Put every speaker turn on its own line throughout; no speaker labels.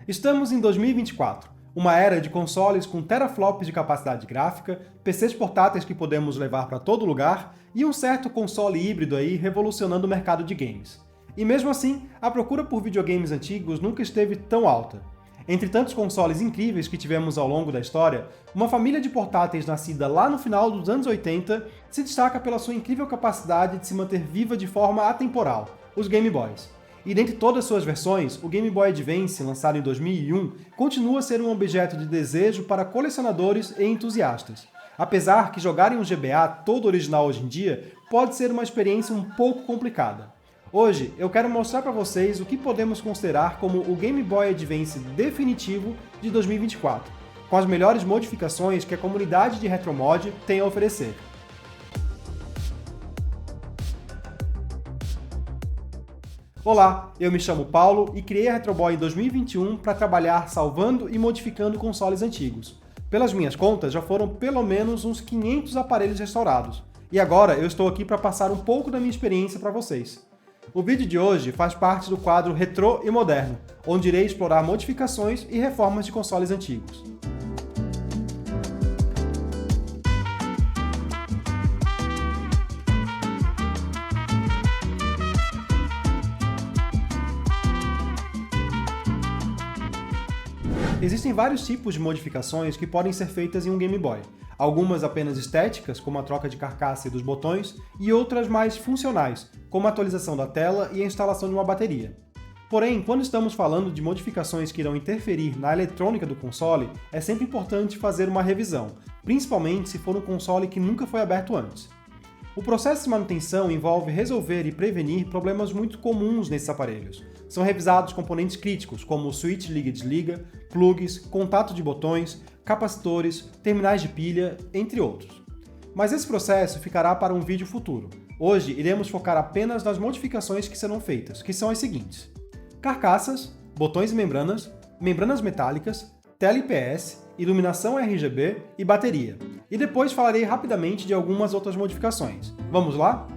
Estamos em 2024, uma era de consoles com teraflops de capacidade gráfica, PCs portáteis que podemos levar para todo lugar e um certo console híbrido aí revolucionando o mercado de games. E mesmo assim, a procura por videogames antigos nunca esteve tão alta. Entre tantos consoles incríveis que tivemos ao longo da história, uma família de portáteis nascida lá no final dos anos 80 se destaca pela sua incrível capacidade de se manter viva de forma atemporal, os Game Boys. E dentre todas suas versões, o Game Boy Advance, lançado em 2001, continua a ser um objeto de desejo para colecionadores e entusiastas. Apesar que jogar em um GBA todo original hoje em dia pode ser uma experiência um pouco complicada. Hoje eu quero mostrar para vocês o que podemos considerar como o Game Boy Advance definitivo de 2024, com as melhores modificações que a comunidade de Retromod tem a oferecer. Olá, eu me chamo Paulo e criei a Retroboy em 2021 para trabalhar salvando e modificando consoles antigos. Pelas minhas contas, já foram pelo menos uns 500 aparelhos restaurados. E agora eu estou aqui para passar um pouco da minha experiência para vocês. O vídeo de hoje faz parte do quadro Retrô e Moderno, onde irei explorar modificações e reformas de consoles antigos. Existem vários tipos de modificações que podem ser feitas em um Game Boy. Algumas apenas estéticas, como a troca de carcaça e dos botões, e outras mais funcionais, como a atualização da tela e a instalação de uma bateria. Porém, quando estamos falando de modificações que irão interferir na eletrônica do console, é sempre importante fazer uma revisão, principalmente se for um console que nunca foi aberto antes. O processo de manutenção envolve resolver e prevenir problemas muito comuns nesses aparelhos. São revisados componentes críticos, como o switch liga-desliga, plugs, contato de botões, capacitores, terminais de pilha, entre outros. Mas esse processo ficará para um vídeo futuro. Hoje iremos focar apenas nas modificações que serão feitas, que são as seguintes: carcaças, botões e membranas metálicas, tela IPS, iluminação RGB e bateria. E depois falarei rapidamente de algumas outras modificações. Vamos lá?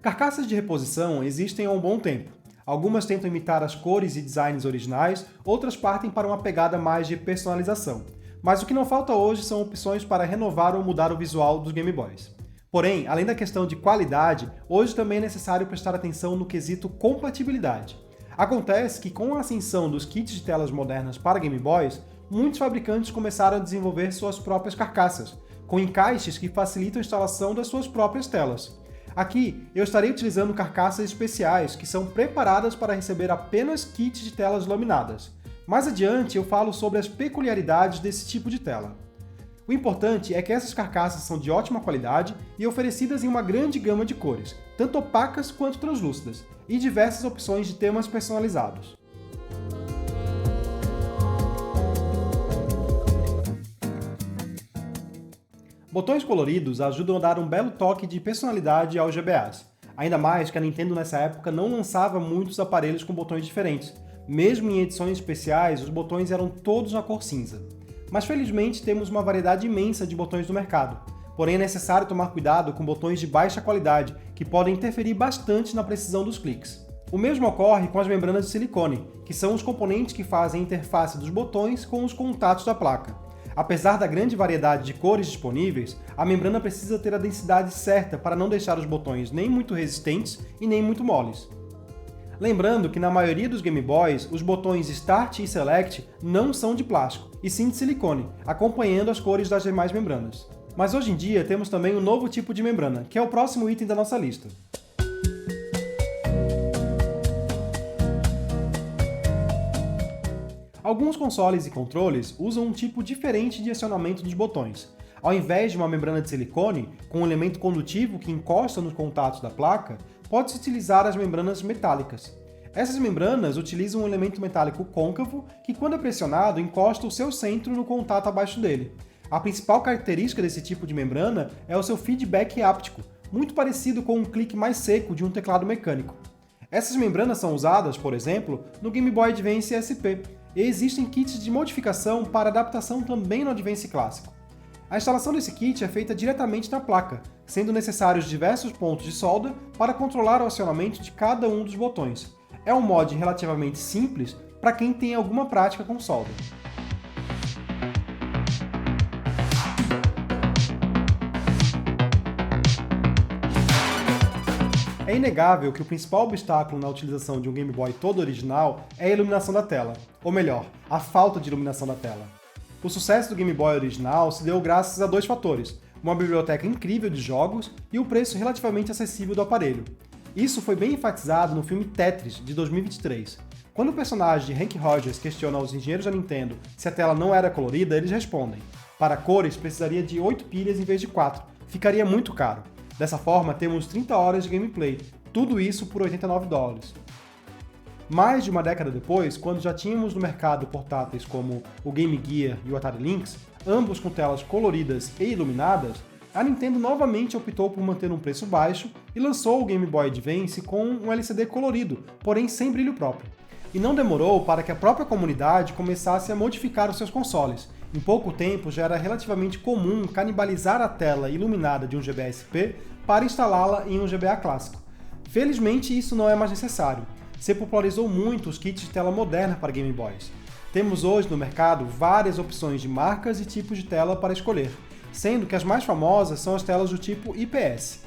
Carcaças de reposição existem há um bom tempo. Algumas tentam imitar as cores e designs originais, outras partem para uma pegada mais de personalização. Mas o que não falta hoje são opções para renovar ou mudar o visual dos Game Boys. Porém, além da questão de qualidade, hoje também é necessário prestar atenção no quesito compatibilidade. Acontece que com a ascensão dos kits de telas modernas para Game Boys, muitos fabricantes começaram a desenvolver suas próprias carcaças, com encaixes que facilitam a instalação das suas próprias telas. Aqui, eu estarei utilizando carcaças especiais que são preparadas para receber apenas kits de telas laminadas. Mais adiante eu falo sobre as peculiaridades desse tipo de tela. O importante é que essas carcaças são de ótima qualidade e oferecidas em uma grande gama de cores, tanto opacas quanto translúcidas, e diversas opções de temas personalizados. Botões coloridos ajudam a dar um belo toque de personalidade aos GBAs, ainda mais que a Nintendo nessa época não lançava muitos aparelhos com botões diferentes. Mesmo em edições especiais, os botões eram todos na cor cinza. Mas felizmente temos uma variedade imensa de botões no mercado, porém é necessário tomar cuidado com botões de baixa qualidade, que podem interferir bastante na precisão dos cliques. O mesmo ocorre com as membranas de silicone, que são os componentes que fazem a interface dos botões com os contatos da placa. Apesar da grande variedade de cores disponíveis, a membrana precisa ter a densidade certa para não deixar os botões nem muito resistentes e nem muito moles. Lembrando que na maioria dos Game Boys, os botões Start e Select não são de plástico, e sim de silicone, acompanhando as cores das demais membranas. Mas hoje em dia temos também um novo tipo de membrana, que é o próximo item da nossa lista. Alguns consoles e controles usam um tipo diferente de acionamento dos botões. Ao invés de uma membrana de silicone, com um elemento condutivo que encosta nos contatos da placa, pode-se utilizar as membranas metálicas. Essas membranas utilizam um elemento metálico côncavo que, quando é pressionado, encosta o seu centro no contato abaixo dele. A principal característica desse tipo de membrana é o seu feedback áptico, muito parecido com um clique mais seco de um teclado mecânico. Essas membranas são usadas, por exemplo, no Game Boy Advance SP, e existem kits de modificação para adaptação também no Advance clássico. A instalação desse kit é feita diretamente na placa, sendo necessários diversos pontos de solda para controlar o acionamento de cada um dos botões. É um mod relativamente simples para quem tem alguma prática com solda. É inegável que o principal obstáculo na utilização de um Game Boy todo original é a iluminação da tela, ou melhor, a falta de iluminação da tela. O sucesso do Game Boy original se deu graças a dois fatores: uma biblioteca incrível de jogos e o preço relativamente acessível do aparelho. Isso foi bem enfatizado no filme Tetris, de 2023. Quando o personagem de Hank Rogers questiona aos engenheiros da Nintendo se a tela não era colorida, eles respondem: para cores precisaria de 8 pilhas em vez de 4, ficaria muito caro. Dessa forma, temos 30 horas de gameplay, tudo isso por $89. Mais de uma década depois, quando já tínhamos no mercado portáteis como o Game Gear e o Atari Lynx, ambos com telas coloridas e iluminadas, a Nintendo novamente optou por manter um preço baixo e lançou o Game Boy Advance com um LCD colorido, porém sem brilho próprio. E não demorou para que a própria comunidade começasse a modificar os seus consoles. Em pouco tempo já era relativamente comum canibalizar a tela iluminada de um GBA SP para instalá-la em um GBA clássico. Felizmente isso não é mais necessário. Se popularizou muito os kits de tela moderna para Game Boys. Temos hoje no mercado várias opções de marcas e tipos de tela para escolher, sendo que as mais famosas são as telas do tipo IPS.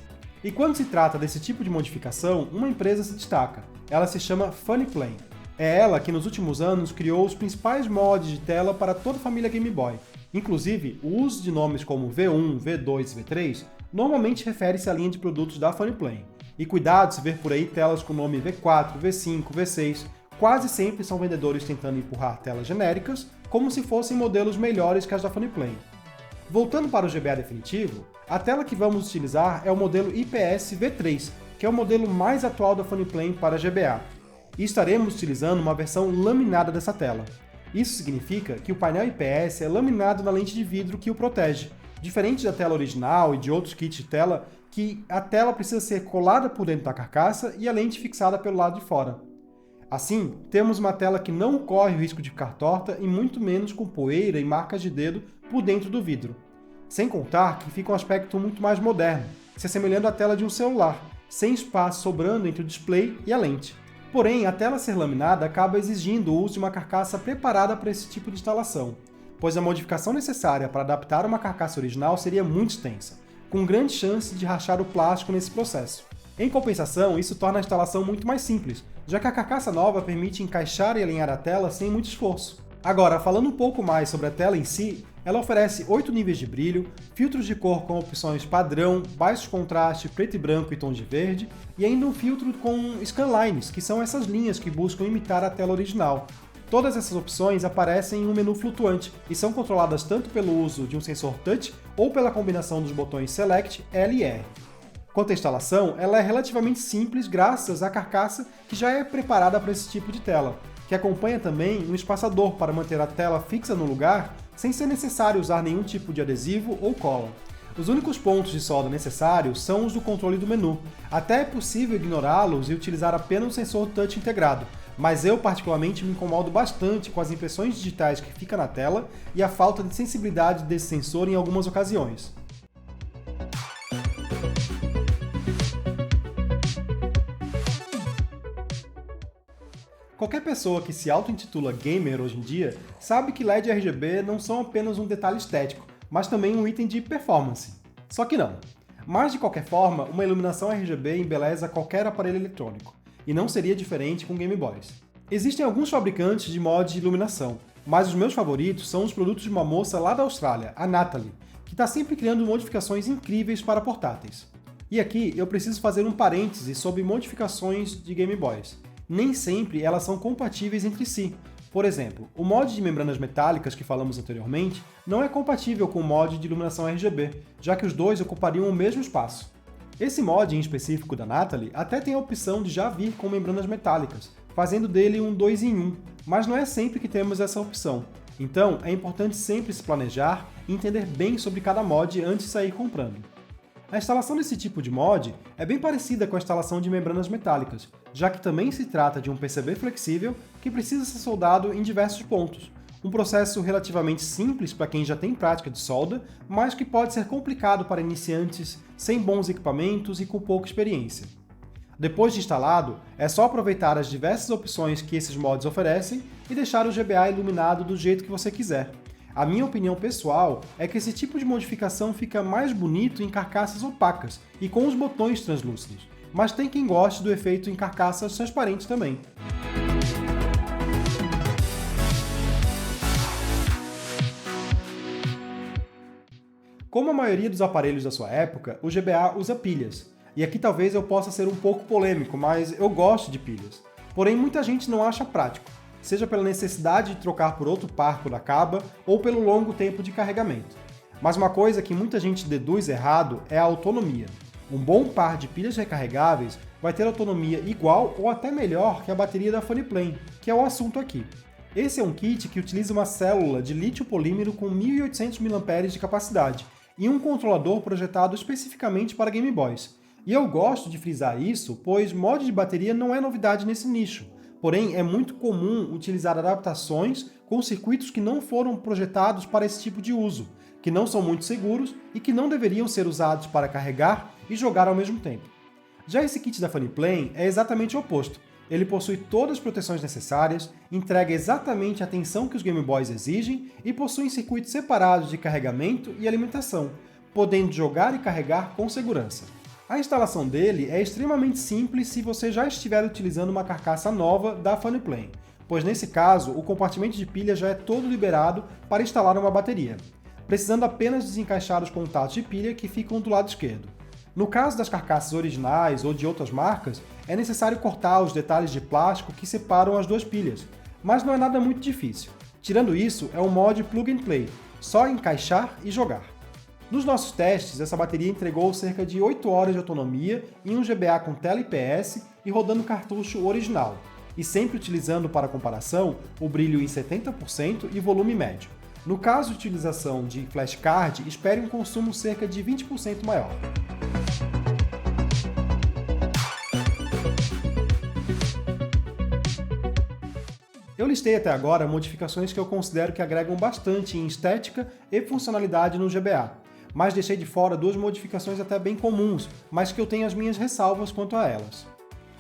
E quando se trata desse tipo de modificação, uma empresa se destaca. Ela se chama Funnyplane. É ela que nos últimos anos criou os principais mods de tela para toda a família Game Boy. Inclusive, o uso de nomes como V1, V2 e V3 normalmente refere-se à linha de produtos da Funnyplane. E cuidado se ver por aí telas com o nome V4, V5, V6, quase sempre são vendedores tentando empurrar telas genéricas, como se fossem modelos melhores que as da Funnyplane. Voltando para o GBA definitivo, a tela que vamos utilizar é o modelo IPS V3, que é o modelo mais atual da Funnyplane para GBA. E estaremos utilizando uma versão laminada dessa tela. Isso significa que o painel IPS é laminado na lente de vidro que o protege, diferente da tela original e de outros kits de tela, que a tela precisa ser colada por dentro da carcaça e a lente fixada pelo lado de fora. Assim, temos uma tela que não corre o risco de ficar torta e muito menos com poeira e marcas de dedo por dentro do vidro. Sem contar que fica um aspecto muito mais moderno, se assemelhando à tela de um celular, sem espaço sobrando entre o display e a lente. Porém, a tela ser laminada acaba exigindo o uso de uma carcaça preparada para esse tipo de instalação, pois a modificação necessária para adaptar uma carcaça original seria muito extensa, com grande chance de rachar o plástico nesse processo. Em compensação, isso torna a instalação muito mais simples, já que a carcaça nova permite encaixar e alinhar a tela sem muito esforço. Agora, falando um pouco mais sobre a tela em si, ela oferece 8 níveis de brilho, filtros de cor com opções padrão, baixo contraste, preto e branco e tom de verde, e ainda um filtro com scanlines, que são essas linhas que buscam imitar a tela original. Todas essas opções aparecem em um menu flutuante e são controladas tanto pelo uso de um sensor touch ou pela combinação dos botões Select, L e R. Quanto à instalação, ela é relativamente simples graças à carcaça que já é preparada para esse tipo de tela, que acompanha também um espaçador para manter a tela fixa no lugar sem ser necessário usar nenhum tipo de adesivo ou cola. Os únicos pontos de solda necessários são os do controle do menu. Até é possível ignorá-los e utilizar apenas o sensor touch integrado, mas eu particularmente me incomodo bastante com as impressões digitais que fica na tela e a falta de sensibilidade desse sensor em algumas ocasiões. Qualquer pessoa que se auto-intitula gamer hoje em dia sabe que LED RGB não são apenas um detalhe estético, mas também um item de performance. Só que não. Mas de qualquer forma, uma iluminação RGB embeleza qualquer aparelho eletrônico, e não seria diferente com Game Boys. Existem alguns fabricantes de mods de iluminação, mas os meus favoritos são os produtos de uma moça lá da Austrália, a Natalie, que está sempre criando modificações incríveis para portáteis. E aqui eu preciso fazer um parêntese sobre modificações de Game Boys. Nem sempre elas são compatíveis entre si. Por exemplo, o mod de membranas metálicas que falamos anteriormente não é compatível com o mod de iluminação RGB, já que os dois ocupariam o mesmo espaço. Esse mod em específico da Natalie até tem a opção de já vir com membranas metálicas, fazendo dele um 2 em 1, mas não é sempre que temos essa opção. Então é importante sempre se planejar e entender bem sobre cada mod antes de sair comprando. A instalação desse tipo de mod é bem parecida com a instalação de membranas metálicas, já que também se trata de um PCB flexível que precisa ser soldado em diversos pontos, um processo relativamente simples para quem já tem prática de solda, mas que pode ser complicado para iniciantes sem bons equipamentos e com pouca experiência. Depois de instalado, é só aproveitar as diversas opções que esses mods oferecem e deixar o GBA iluminado do jeito que você quiser. A minha opinião pessoal é que esse tipo de modificação fica mais bonito em carcaças opacas e com os botões translúcidos, mas tem quem goste do efeito em carcaças transparentes também. Como a maioria dos aparelhos da sua época, o GBA usa pilhas. E aqui talvez eu possa ser um pouco polêmico, mas eu gosto de pilhas. Porém, muita gente não acha prático, seja pela necessidade de trocar por outro par quando acaba, ou pelo longo tempo de carregamento. Mas uma coisa que muita gente deduz errado é a autonomia. Um bom par de pilhas recarregáveis vai ter autonomia igual ou até melhor que a bateria da Funnyplan, que é o assunto aqui. Esse é um kit que utiliza uma célula de lítio polímero com 1.800 mAh de capacidade, e um controlador projetado especificamente para Game Boys. E eu gosto de frisar isso, pois mod de bateria não é novidade nesse nicho, porém é muito comum utilizar adaptações com circuitos que não foram projetados para esse tipo de uso, que não são muito seguros e que não deveriam ser usados para carregar e jogar ao mesmo tempo. Já esse kit da Funnyplan é exatamente o oposto. Ele possui todas as proteções necessárias, entrega exatamente a tensão que os Game Boys exigem e possui circuitos separados de carregamento e alimentação, podendo jogar e carregar com segurança. A instalação dele é extremamente simples se você já estiver utilizando uma carcaça nova da Funnyplan, pois nesse caso o compartimento de pilha já é todo liberado para instalar uma bateria, precisando apenas desencaixar os contatos de pilha que ficam do lado esquerdo. No caso das carcaças originais ou de outras marcas, é necessário cortar os detalhes de plástico que separam as duas pilhas, mas não é nada muito difícil. Tirando isso, é um mod plug and play, só encaixar e jogar. Nos nossos testes, essa bateria entregou cerca de 8 horas de autonomia em um GBA com tela IPS e rodando cartucho original, e sempre utilizando para comparação o brilho em 70% e volume médio. No caso de utilização de flashcard, espere um consumo cerca de 20% maior. Eu listei até agora modificações que eu considero que agregam bastante em estética e funcionalidade no GBA, mas deixei de fora duas modificações até bem comuns, mas que eu tenho as minhas ressalvas quanto a elas.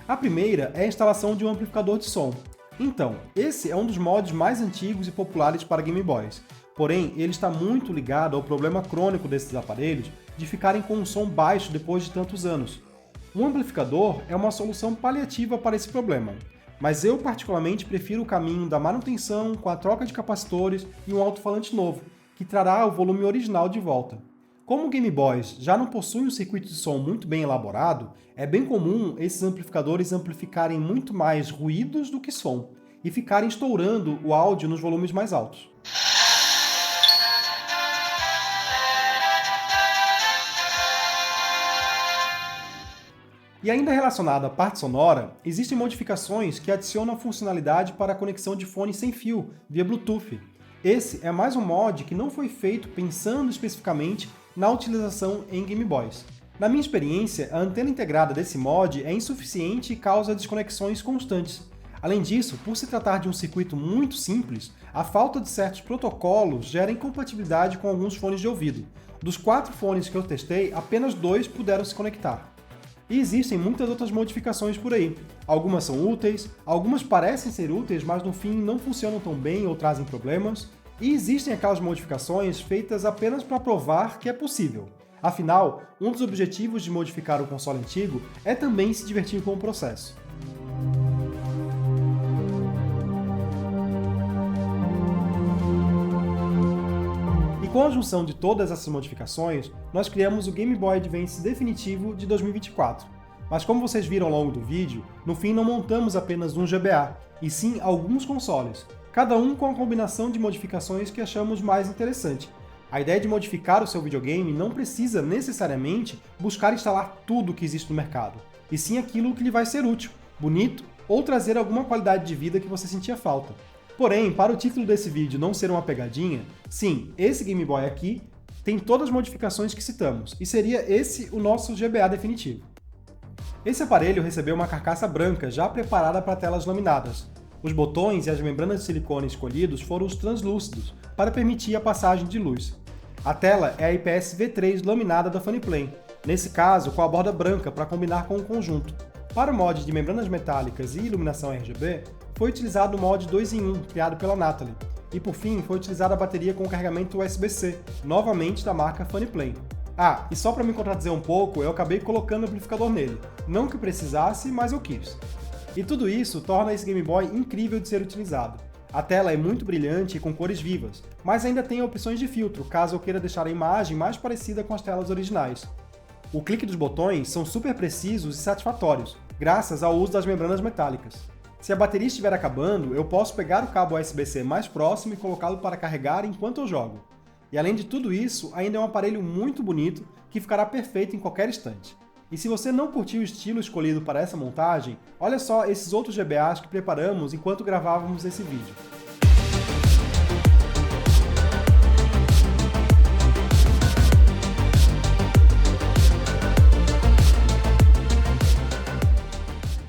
A primeira é a instalação de um amplificador de som. Então, esse é um dos mods mais antigos e populares para Game Boys, porém ele está muito ligado ao problema crônico desses aparelhos de ficarem com um som baixo depois de tantos anos. Um amplificador é uma solução paliativa para esse problema, mas eu particularmente prefiro o caminho da manutenção com a troca de capacitores e um alto-falante novo, que trará o volume original de volta. Como Game Boys já não possuem um circuito de som muito bem elaborado, é bem comum esses amplificadores amplificarem muito mais ruídos do que som, e ficarem estourando o áudio nos volumes mais altos. E ainda relacionado à parte sonora, existem modificações que adicionam funcionalidade para a conexão de fone sem fio, via Bluetooth. Esse é mais um mod que não foi feito pensando especificamente na utilização em Game Boys. Na minha experiência, a antena integrada desse mod é insuficiente e causa desconexões constantes. Além disso, por se tratar de um circuito muito simples, a falta de certos protocolos gera incompatibilidade com alguns fones de ouvido. Dos 4 fones que eu testei, apenas 2 puderam se conectar. E existem muitas outras modificações por aí. Algumas são úteis, algumas parecem ser úteis, mas no fim não funcionam tão bem ou trazem problemas. E existem aquelas modificações feitas apenas para provar que é possível. Afinal, um dos objetivos de modificar o console antigo é também se divertir com o processo. E com a junção de todas essas modificações, nós criamos o Game Boy Advance definitivo de 2024. Mas como vocês viram ao longo do vídeo, no fim não montamos apenas um GBA, e sim alguns consoles, cada um com a combinação de modificações que achamos mais interessante. A ideia de modificar o seu videogame não precisa necessariamente buscar instalar tudo que existe no mercado, e sim aquilo que lhe vai ser útil, bonito ou trazer alguma qualidade de vida que você sentia falta. Porém, para o título desse vídeo não ser uma pegadinha, sim, esse Game Boy aqui tem todas as modificações que citamos, e seria esse o nosso GBA definitivo. Esse aparelho recebeu uma carcaça branca já preparada para telas laminadas, Os botões e as membranas de silicone escolhidos foram os translúcidos, para permitir a passagem de luz. A tela é a IPS V3 laminada da Funnyplane, nesse caso com a borda branca para combinar com o conjunto. Para o mod de membranas metálicas e iluminação RGB, foi utilizado o mod 2 em 1, criado pela Natalie. E por fim, foi utilizada a bateria com carregamento USB-C, novamente da marca Funnyplane. Ah, e só para me contradizer um pouco, eu acabei colocando o amplificador nele. Não que precisasse, mas eu quis. E tudo isso torna esse Game Boy incrível de ser utilizado. A tela é muito brilhante e com cores vivas, mas ainda tem opções de filtro, caso eu queira deixar a imagem mais parecida com as telas originais. O clique dos botões são super precisos e satisfatórios, graças ao uso das membranas metálicas. Se a bateria estiver acabando, eu posso pegar o cabo USB-C mais próximo e colocá-lo para carregar enquanto eu jogo. E além de tudo isso, ainda é um aparelho muito bonito que ficará perfeito em qualquer estante. E se você não curtiu o estilo escolhido para essa montagem, olha só esses outros GBAs que preparamos enquanto gravávamos esse vídeo.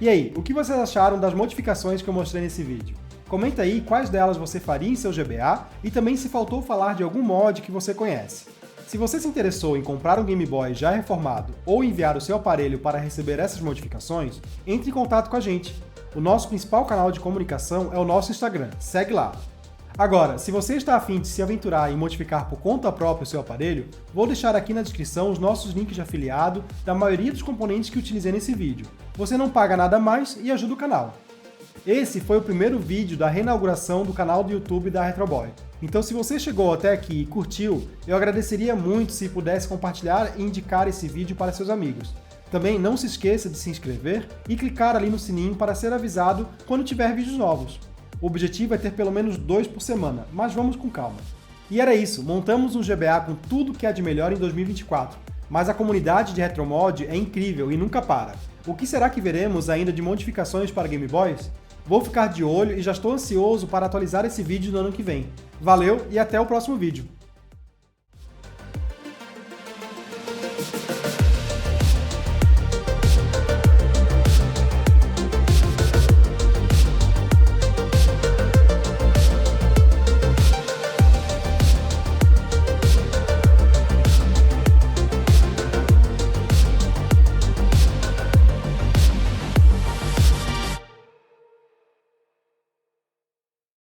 E aí, o que vocês acharam das modificações que eu mostrei nesse vídeo? Comenta aí quais delas você faria em seu GBA e também se faltou falar de algum mod que você conhece. Se você se interessou em comprar um Game Boy já reformado ou enviar o seu aparelho para receber essas modificações, entre em contato com a gente. O nosso principal canal de comunicação é o nosso Instagram, segue lá. Agora, se você está a fim de se aventurar em modificar por conta própria o seu aparelho, vou deixar aqui na descrição os nossos links de afiliado da maioria dos componentes que utilizei nesse vídeo. Você não paga nada mais e ajuda o canal. Esse foi o primeiro vídeo da reinauguração do canal do YouTube da Retroboy. Então se você chegou até aqui e curtiu, eu agradeceria muito se pudesse compartilhar e indicar esse vídeo para seus amigos. Também não se esqueça de se inscrever e clicar ali no sininho para ser avisado quando tiver vídeos novos. O objetivo é ter pelo menos 2 por semana, mas vamos com calma. E era isso, montamos um GBA com tudo que há de melhor em 2024, mas a comunidade de Retromod é incrível e nunca para. O que será que veremos ainda de modificações para Game Boys? Vou ficar de olho e já estou ansioso para atualizar esse vídeo no ano que vem. Valeu e até o próximo vídeo!